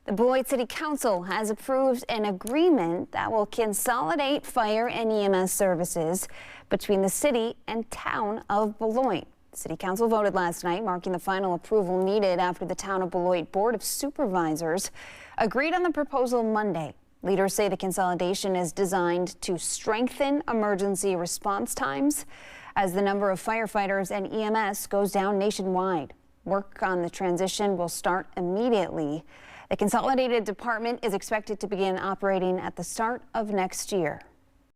The Beloit City Council has approved an agreement that will consolidate fire and EMS services between the city and town of Beloit. The City Council voted last night, marking the final approval needed after the Town of Beloit Board of Supervisors agreed on the proposal Monday. Leaders say the consolidation is designed to strengthen emergency response times as the number of firefighters and EMS goes down nationwide. Work on the transition will start immediately. The consolidated department is expected to begin operating at the start of next year.